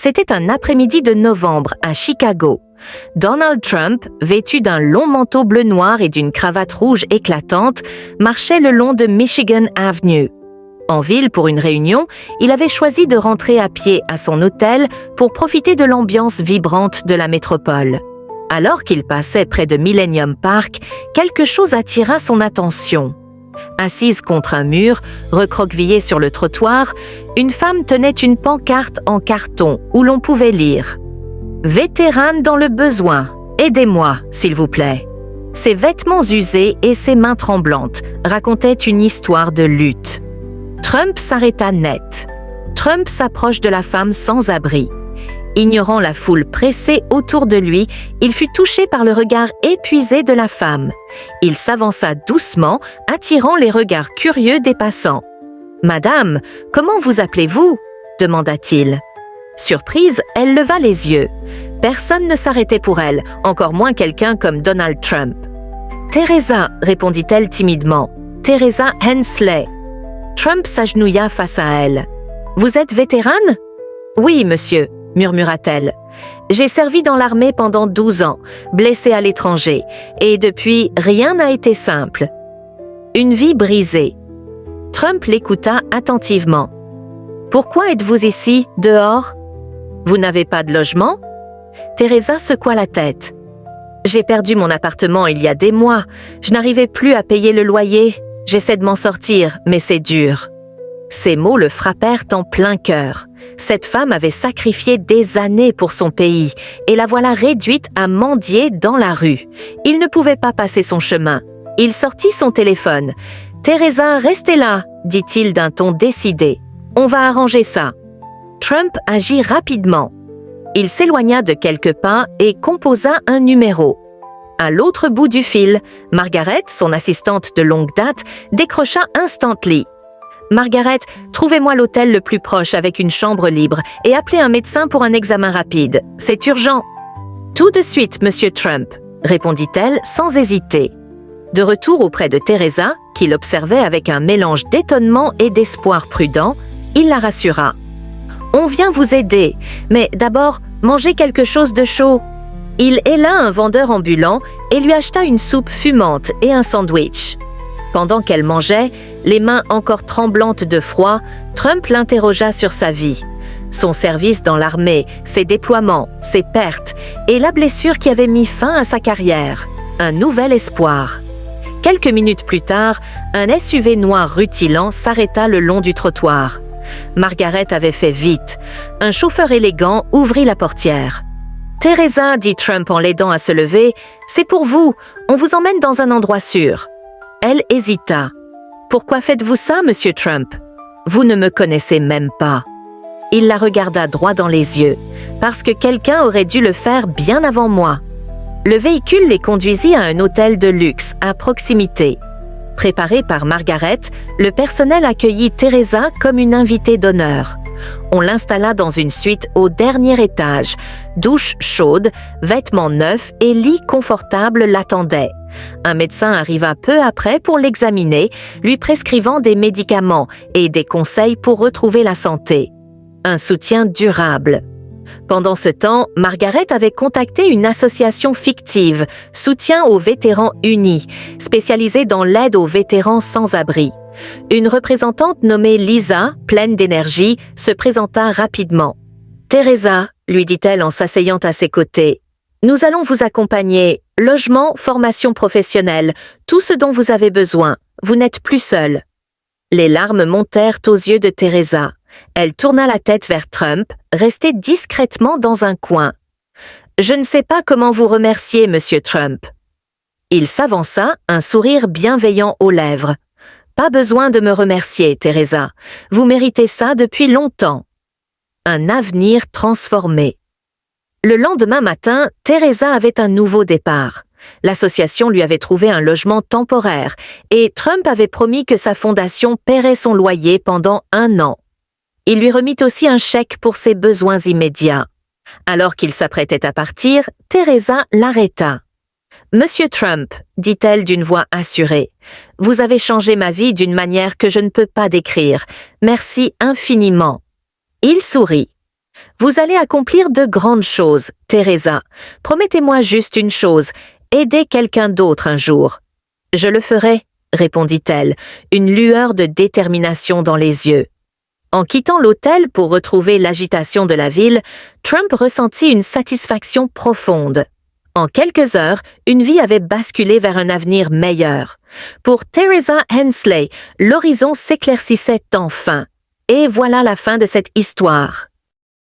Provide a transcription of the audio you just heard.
C'était un après-midi de novembre à Chicago. Donald Trump, vêtu d'un long manteau bleu-noir et d'une cravate rouge éclatante, marchait le long de Michigan Avenue. En ville pour une réunion, il avait choisi de rentrer à pied à son hôtel pour profiter de l'ambiance vibrante de la métropole. Alors qu'il passait près de Millennium Park, quelque chose attira son attention. Assise contre un mur, recroquevillée sur le trottoir, une femme tenait une pancarte en carton où l'on pouvait lire « Vétérane dans le besoin, aidez-moi, s'il vous plaît ». Ses vêtements usés et ses mains tremblantes racontaient une histoire de lutte. Trump s'arrêta net. Trump s'approche de la femme sans abri. Ignorant la foule pressée autour de lui, il fut touché par le regard épuisé de la femme. Il s'avança doucement, attirant les regards curieux des passants. « Madame, comment vous appelez-vous » demanda-t-il. Surprise, elle leva les yeux. Personne ne s'arrêtait pour elle, encore moins quelqu'un comme Donald Trump. « Teresa » répondit-elle timidement. « Teresa Hensley. » Trump s'agenouilla face à elle. « Vous êtes vétérane ?»« Oui, monsieur. » murmura-t-elle. « J'ai servi dans l'armée pendant 12 ans, blessée à l'étranger, et depuis, rien n'a été simple. Une vie brisée. » Trump l'écouta attentivement. « Pourquoi êtes-vous ici, dehors? Vous n'avez pas de logement? » Teresa secoua la tête. « J'ai perdu mon appartement il y a des mois. Je n'arrivais plus à payer le loyer. J'essaie de m'en sortir, mais c'est dur. » Ces mots le frappèrent en plein cœur. Cette femme avait sacrifié des années pour son pays, et la voilà réduite à mendier dans la rue. Il ne pouvait pas passer son chemin. Il sortit son téléphone. « Teresa, restez là !» dit-il d'un ton décidé. « On va arranger ça. » Trump agit rapidement. Il s'éloigna de quelques pas et composa un numéro. À l'autre bout du fil, Margaret, son assistante de longue date, décrocha instantly. « Margaret, trouvez-moi l'hôtel le plus proche avec une chambre libre et appelez un médecin pour un examen rapide. C'est urgent. »« Tout de suite, Monsieur Trump, » répondit-elle sans hésiter. De retour auprès de Teresa, qui l'observait avec un mélange d'étonnement et d'espoir prudent, il la rassura. « On vient vous aider, mais d'abord, mangez quelque chose de chaud. » Il héla un vendeur ambulant et lui acheta une soupe fumante et un sandwich. Pendant qu'elle mangeait, les mains encore tremblantes de froid, Trump l'interrogea sur sa vie. Son service dans l'armée, ses déploiements, ses pertes et la blessure qui avait mis fin à sa carrière. Un nouvel espoir. Quelques minutes plus tard, un SUV noir rutilant s'arrêta le long du trottoir. Margaret avait fait vite. Un chauffeur élégant ouvrit la portière. « Teresa, » dit Trump en l'aidant à se lever, « c'est pour vous, on vous emmène dans un endroit sûr. » Elle hésita. « Pourquoi faites-vous ça, Monsieur Trump? Vous ne me connaissez même pas. » Il la regarda droit dans les yeux. « Parce que quelqu'un aurait dû le faire bien avant moi. » Le véhicule les conduisit à un hôtel de luxe à proximité. Préparé par Margaret, le personnel accueillit Teresa comme une invitée d'honneur. On l'installa dans une suite au dernier étage. Douche chaude, vêtements neufs et lit confortable l'attendaient. Un médecin arriva peu après pour l'examiner, lui prescrivant des médicaments et des conseils pour retrouver la santé. Un soutien durable. Pendant ce temps, Margaret avait contacté une association fictive, Soutien aux vétérans unis, spécialisée dans l'aide aux vétérans sans abri. Une représentante nommée Lisa, pleine d'énergie, se présenta rapidement. « Teresa, » lui dit-elle en s'asseyant à ses côtés, « nous allons vous accompagner. Logement, formation professionnelle, tout ce dont vous avez besoin. Vous n'êtes plus seule. » Les larmes montèrent aux yeux de Teresa. Elle tourna la tête vers Trump, resté discrètement dans un coin. « Je ne sais pas comment vous remercier, Monsieur Trump. » Il s'avança, un sourire bienveillant aux lèvres. « Pas besoin de me remercier, Teresa. Vous méritez ça depuis longtemps. » Un avenir transformé. Le lendemain matin, Teresa avait un nouveau départ. L'association lui avait trouvé un logement temporaire et Trump avait promis que sa fondation paierait son loyer pendant 1 an. Il lui remit aussi un chèque pour ses besoins immédiats. Alors qu'il s'apprêtait à partir, Teresa l'arrêta. « Monsieur Trump, » dit-elle d'une voix assurée, « vous avez changé ma vie d'une manière que je ne peux pas décrire. Merci infiniment. » Il sourit. « Vous allez accomplir de grandes choses, Teresa. Promettez-moi juste une chose, aidez quelqu'un d'autre un jour. Je le ferai, répondit-elle, une lueur de détermination dans les yeux. En quittant l'hôtel pour retrouver l'agitation de la ville, Trump ressentit une satisfaction profonde. En quelques heures, une vie avait basculé vers un avenir meilleur. Pour Teresa Hensley, l'horizon s'éclaircissait enfin. Et voilà la fin de cette histoire.